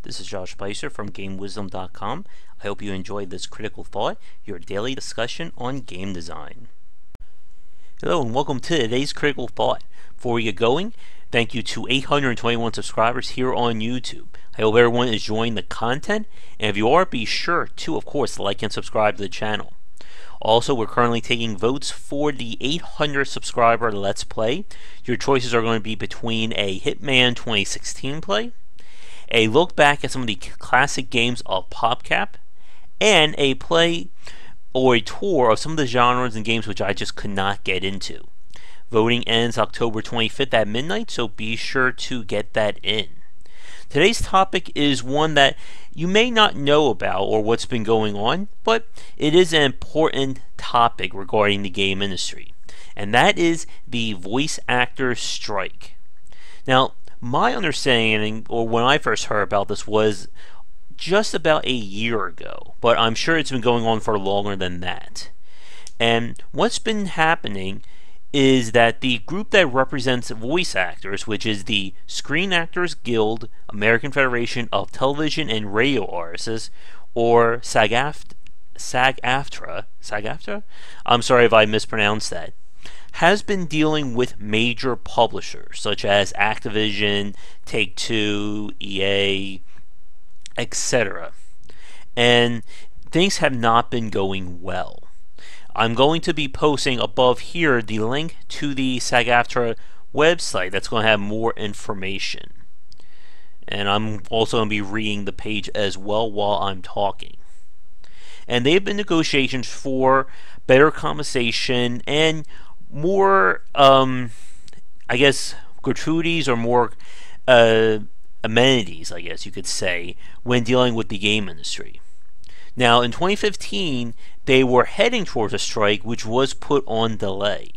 This is Josh Bycer from GameWisdom.com. I hope you enjoyed this Critical Thought, your daily discussion on game design. Hello and welcome to today's Critical Thought. Before we get going, thank you to 821 subscribers here on YouTube. I hope everyone is enjoying the content, and if you are, be sure to, of course, like and subscribe to the channel. Also, we're currently taking votes for the 800 subscriber Let's Play. Your choices are going to be between a Hitman 2016 play, a look back at some of the classic games of PopCap, and a play or a tour of some of the genres and games which I just could not get into. Voting ends October 25th at midnight, so be sure to get that in. Today's topic is one that you may not know about or what's been going on, but it is an important topic regarding the game industry, and that is the voice actor strike. Now, my understanding, or when I first heard about this, was just about a year ago, but I'm sure it's been going on for longer than that. And what's been happening is that the group that represents voice actors, which is the Screen Actors Guild, American Federation of Television and Radio Artists, or sag-aftra? I'm sorry if I mispronounced that, has been dealing with major publishers such as Activision, Take-Two, EA, etc. And things have not been going well. I'm going to be posting above here the link to the sag-aftra website that's going to have more information. And I'm also going to be reading the page as well while I'm talking. And they have been negotiations for better compensation and more, I guess, gratuities or more amenities, I guess you could say, when dealing with the game industry. Now, in 2015, they were heading towards a strike, which was put on delay.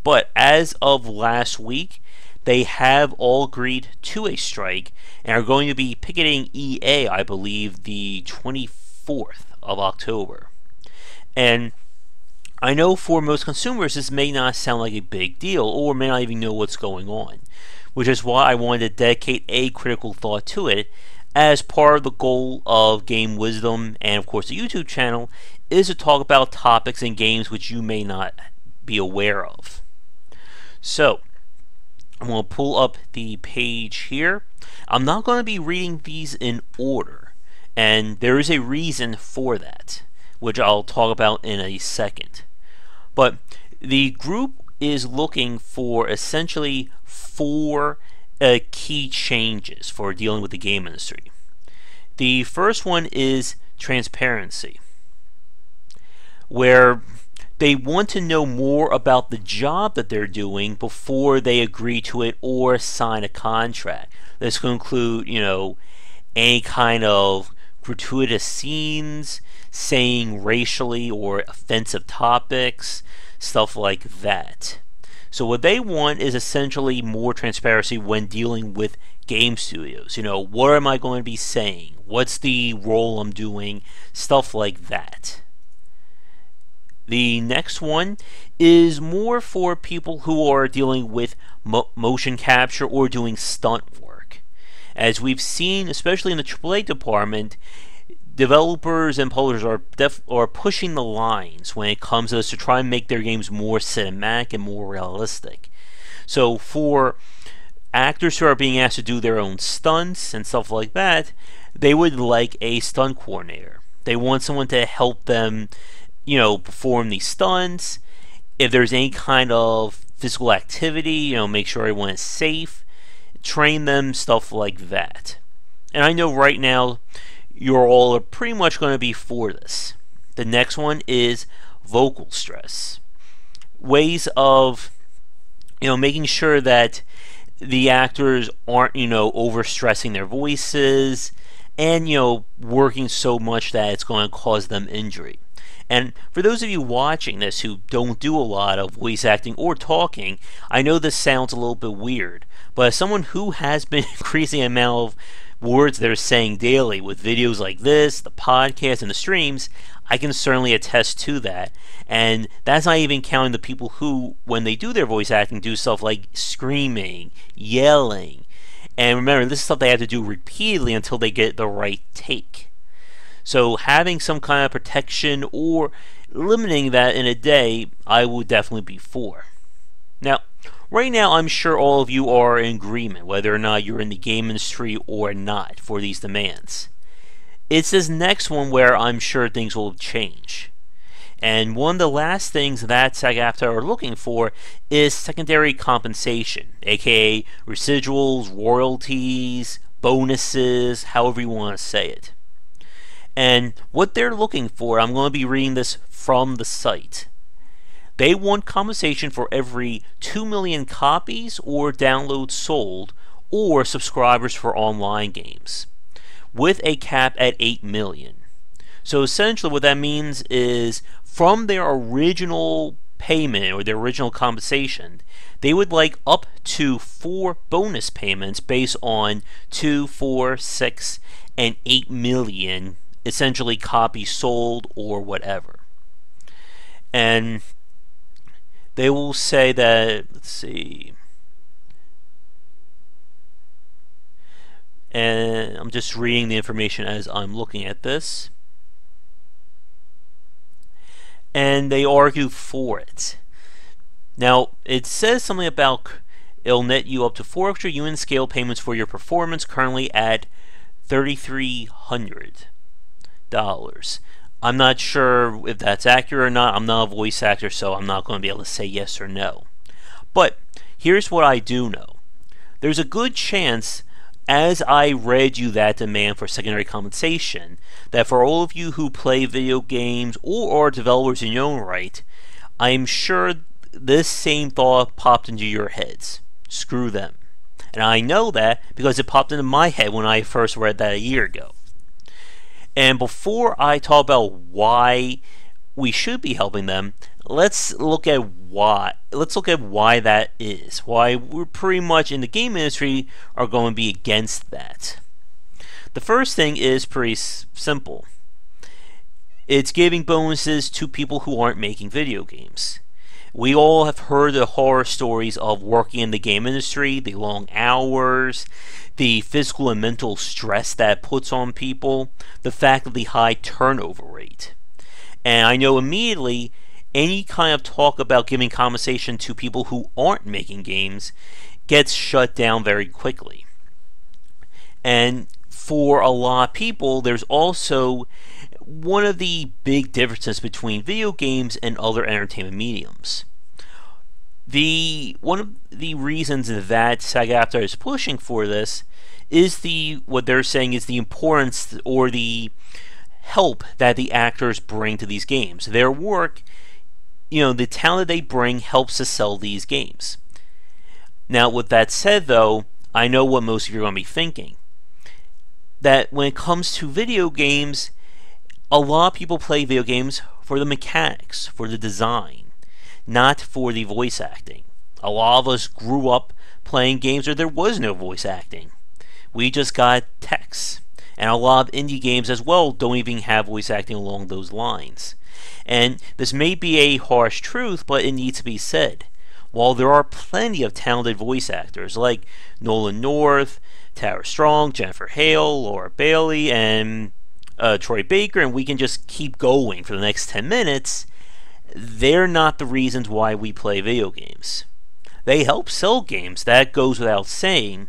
But as of last week, they have all agreed to a strike and are going to be picketing EA, I believe, the 24th of October. And I know for most consumers, this may not sound like a big deal, or may not even know what's going on, which is why I wanted to dedicate a critical thought to it, as part of the goal of Game Wisdom and of course the YouTube channel is to talk about topics and games which you may not be aware of. So I'm going to pull up the page here. I'm not going to be reading these in order, and there is a reason for that, which I'll talk about in a second. But the group is looking for essentially four key changes for dealing with the game industry. The first one is transparency, where they want to know more about the job that they're doing before they agree to it or sign a contract. This could include, any kind of gratuitous scenes, saying racially or offensive topics, stuff like that. So what they want is essentially more transparency when dealing with game studios. What am I going to be saying? What's the role I'm doing? Stuff like that. The next one is more for people who are dealing with motion capture or doing stunt work. As we've seen, especially in the AAA department, developers and publishers are pushing the lines when it comes to this to try and make their games more cinematic and more realistic. So for actors who are being asked to do their own stunts and stuff like that, they would like a stunt coordinator. They want someone to help them, perform these stunts. If there's any kind of physical activity, make sure everyone is safe, train them, stuff like that. And I know right now you're all pretty much going to be for this. The next one is vocal stress. Ways of, making sure that the actors aren't, overstressing their voices and, working so much that it's going to cause them injury. And for those of you watching this who don't do a lot of voice acting or talking, I know this sounds a little bit weird, but as someone who has been increasing the amount of words they're saying daily with videos like this, the podcast, and the streams, I can certainly attest to that. And that's not even counting the people who, when they do their voice acting, do stuff like screaming, yelling, And remember, this is stuff they have to do repeatedly until they get the right take. So having some kind of protection or limiting that in a day, I would definitely be for. Now, right now, I'm sure all of you are in agreement, whether or not you're in the game industry or not, for these demands. It's this next one where I'm sure things will change. And one of the last things that SAG-AFTRA are looking for is secondary compensation, aka residuals, royalties, bonuses, however you want to say it. And what they're looking for, I'm going to be reading this from the site. They want compensation for every 2 million copies or downloads sold or subscribers for online games, with a cap at 8 million. So essentially what that means is from their original payment or their original compensation, they would like up to 4 bonus payments based on 2, 4, 6, and 8 million essentially copies sold or whatever. And they will say that, let's see, and I'm just reading the information as I'm looking at this, and they argue for it. Now, it says something about it'll net you up to 4 extra UN scale payments for your performance, currently at $3,300. I'm not sure if that's accurate or not. I'm not a voice actor, so I'm not going to be able to say yes or no. But here's what I do know. There's a good chance, as I read you that demand for secondary compensation, that for all of you who play video games or are developers in your own right, I'm sure this same thought popped into your heads. Screw them. And I know that because it popped into my head when I first read that a year ago. And before I talk about why we should be helping them, let's look at why. Let's look at why that is. Why we're pretty much in the game industry are going to be against that. The first thing is pretty simple. It's giving bonuses to people who aren't making video games. We all have heard the horror stories of working in the game industry, the long hours, the physical and mental stress that puts on people, the fact of the high turnover rate. And I know immediately any kind of talk about giving compensation to people who aren't making games gets shut down very quickly. And for a lot of people, there's also one of the big differences between video games and other entertainment mediums. One of the reasons that SAG-AFTRA is pushing for this is what they're saying is the importance or the help that the actors bring to these games. Their work, the talent they bring helps to sell these games. Now, with that said, though, I know what most of you are going to be thinking. That when it comes to video games, a lot of people play video games for the mechanics, for the design, not for the voice acting. A lot of us grew up playing games where there was no voice acting. We just got text. And a lot of indie games as well don't even have voice acting along those lines. And this may be a harsh truth, but it needs to be said. While there are plenty of talented voice actors like Nolan North, Tara Strong, Jennifer Hale, Laura Bailey, and Troy Baker, and we can just keep going for the next 10 minutes, they're not the reasons why we play video games. They help sell games, that goes without saying,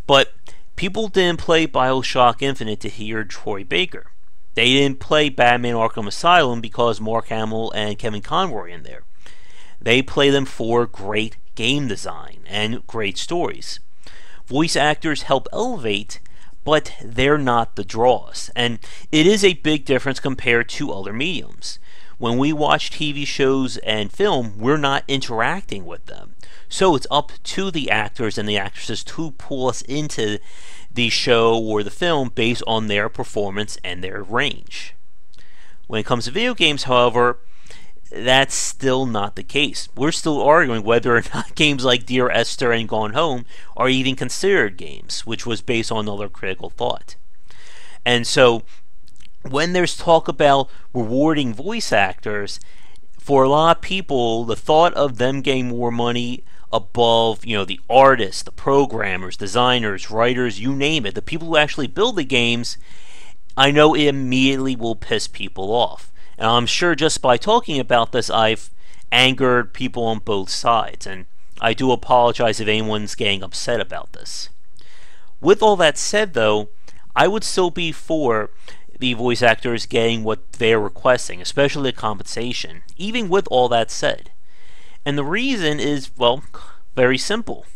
but people didn't play BioShock Infinite to hear Troy Baker. They didn't play Batman Arkham Asylum because Mark Hamill and Kevin Conroy are in there. They play them for great game design and great stories. Voice actors help elevate, but they're not the draws. And it is a big difference compared to other mediums. When we watch TV shows and film, we're not interacting with them. So it's up to the actors and the actresses to pull us into the show or the film based on their performance and their range. When it comes to video games, however, that's still not the case. We're still arguing whether or not games like Dear Esther and Gone Home are even considered games, which was based on another critical thought. And so when there's talk about rewarding voice actors, For a lot of people, the thought of them getting more money above, the artists, the programmers, designers, writers, you name it, the people who actually build the games, I know it immediately will piss people off. And I'm sure just by talking about this, I've angered people on both sides, and I do apologize if anyone's getting upset about this. With all that said, though, I would still be for the voice actors getting what they're requesting, especially the compensation, even with all that said. And the reason is, well, very simple.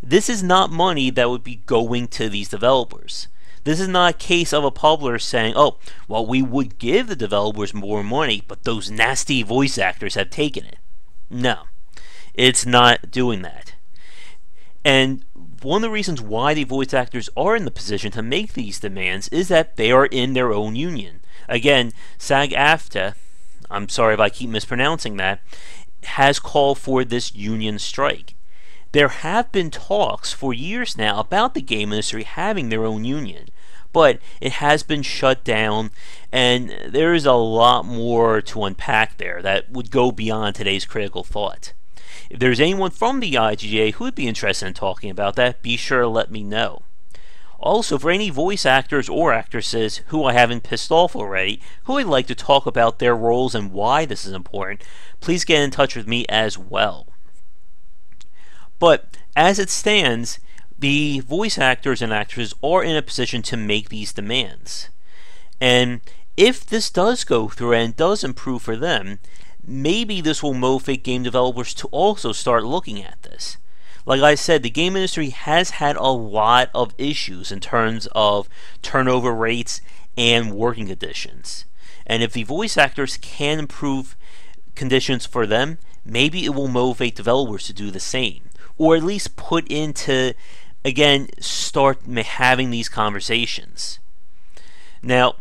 This is not money that would be going to these developers. This is not a case of a publisher saying, oh, well, we would give the developers more money, but those nasty voice actors have taken it. No, it's not doing that. And one of the reasons why the voice actors are in the position to make these demands is that they are in their own union. Again, sag-aftra, I'm sorry if I keep mispronouncing that, has called for this union strike. There have been talks for years now about the game industry having their own union, but it has been shut down, and there is a lot more to unpack there that would go beyond today's critical thought. If there's anyone from the IGA who would be interested in talking about that, be sure to let me know. Also, for any voice actors or actresses who I haven't pissed off already, who would like to talk about their roles and why this is important, please get in touch with me as well. But as it stands, the voice actors and actresses are in a position to make these demands. And if this does go through and does improve for them, maybe this will motivate game developers to also start looking at this. Like I said, the game industry has had a lot of issues in terms of turnover rates and working conditions. And if the voice actors can improve conditions for them, maybe it will motivate developers to do the same. Or at least put into, again, start having these conversations. Now,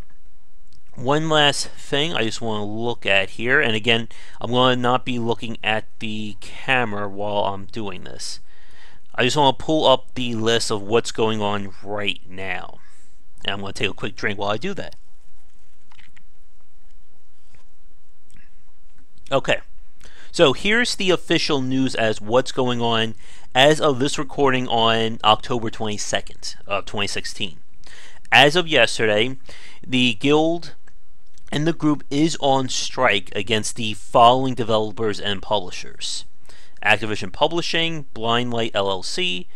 one last thing I just want to look at here, and again, I'm going to not be looking at the camera while I'm doing this. I just want to pull up the list of what's going on right now. And I'm going to take a quick drink while I do that. Okay. So here's the official news as what's going on as of this recording on October 22nd of 2016. As of yesterday, the guild and the group is on strike against the following developers and publishers: Activision Publishing, Blindlight LLC,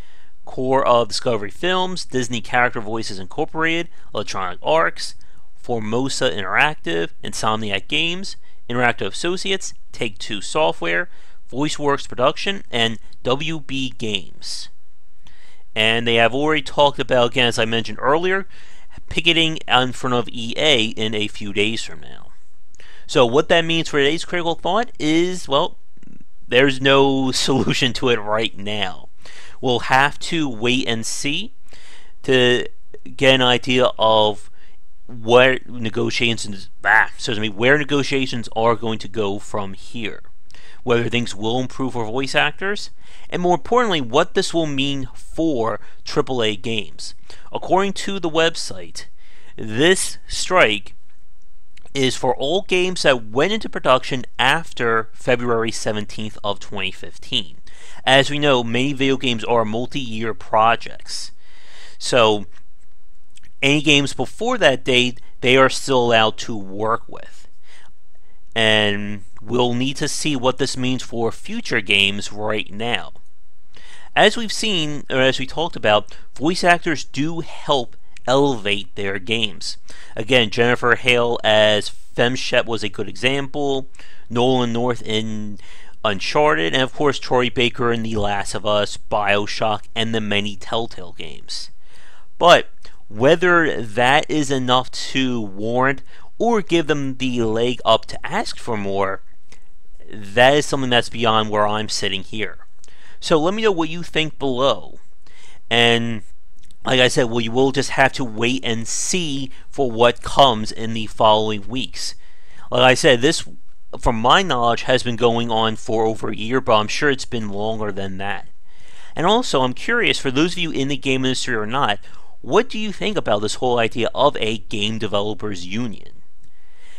Core of Discovery Films, Disney Character Voices Incorporated, Electronic Arts, Formosa Interactive, Insomniac Games, Interactive Associates, Take-Two Software, VoiceWorks Production, and WB Games. And they have already talked about, again, as I mentioned earlier, picketing in front of EA in a few days from now. So what that means for today's critical thought is, well, there's no solution to it right now. We'll have to wait and see to get an idea of where negotiations are going to go from here. Whether things will improve for voice actors, and more importantly, what this will mean for AAA games. According to the website, this strike is for all games that went into production after February 17th of 2015. As we know, many video games are multi-year projects. So any games before that date, they are still allowed to work with. And we'll need to see what this means for future games right now. As we've seen, or as we talked about, voice actors do help elevate their games. Again, Jennifer Hale as Femshep was a good example, Nolan North in Uncharted, and of course Troy Baker in The Last of Us, BioShock, and the many Telltale games. But whether that is enough to warrant or give them the leg up to ask for more, that is something that's beyond where I'm sitting here. So let me know what you think below. And like I said, we will just have to wait and see for what comes in the following weeks. Like I said, this, from my knowledge, has been going on for over a year, but I'm sure it's been longer than that. And also, I'm curious, for those of you in the game industry or not, what do you think about this whole idea of a game developers union?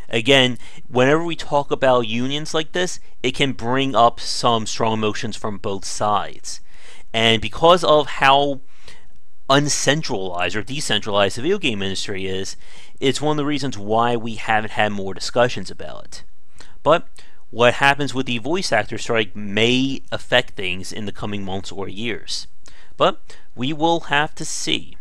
Again, whenever we talk about unions like this, it can bring up some strong emotions from both sides. And because of how uncentralized or decentralized the video game industry is, it's one of the reasons why we haven't had more discussions about it. But what happens with the voice actor strike may affect things in the coming months or years. But we will have to see.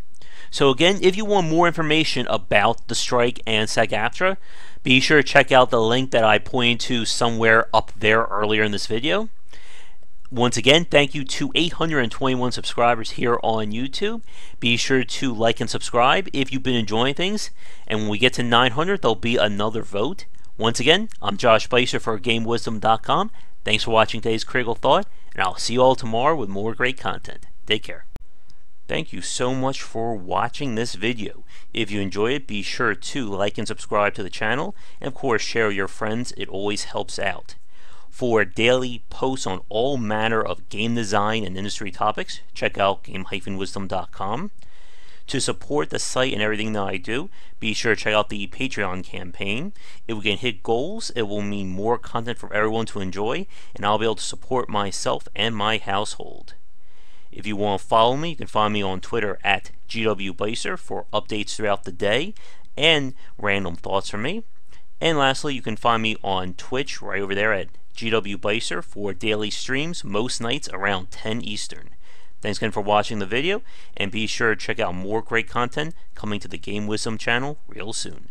So again, if you want more information about the strike and SAG-AFTRA, be sure to check out the link that I pointed to somewhere up there earlier in this video. Once again, thank you to 821 subscribers here on YouTube. Be sure to like and subscribe if you've been enjoying things. And when we get to 900, there'll be another vote. Once again, I'm Josh Bycer for GameWisdom.com. Thanks for watching today's Critical Thought, and I'll see you all tomorrow with more great content. Take care. Thank you so much for watching this video. If you enjoyed it, be sure to like and subscribe to the channel, and of course share with your friends. It always helps out. For daily posts on all manner of game design and industry topics, check out game-wisdom.com. To support the site and everything that I do, be sure to check out the Patreon campaign. If we can hit goals, it will mean more content for everyone to enjoy, and I'll be able to support myself and my household. If you want to follow me, you can find me on Twitter at GWBycer for updates throughout the day and random thoughts from me. And lastly, you can find me on Twitch right over there at GWBycer for daily streams most nights around 10 Eastern. Thanks again for watching the video, and be sure to check out more great content coming to the Game Wisdom channel real soon.